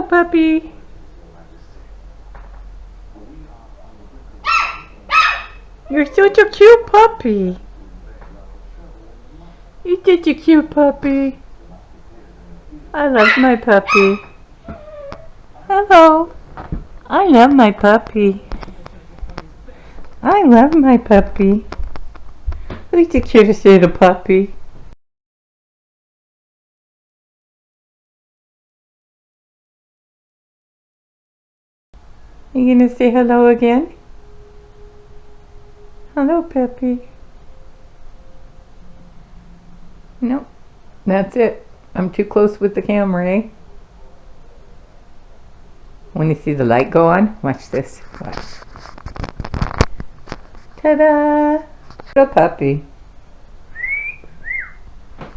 puppy. You're such a cute puppy. You're such a cute puppy. I love my puppy. Hello. I love my puppy. I love my puppy. Who's the cutest little puppy? Are you gonna say hello again? Hello, puppy. Nope. That's it. I'm too close with the camera, eh? When you see the light go on, watch this. Watch. Ta-da! Little puppy.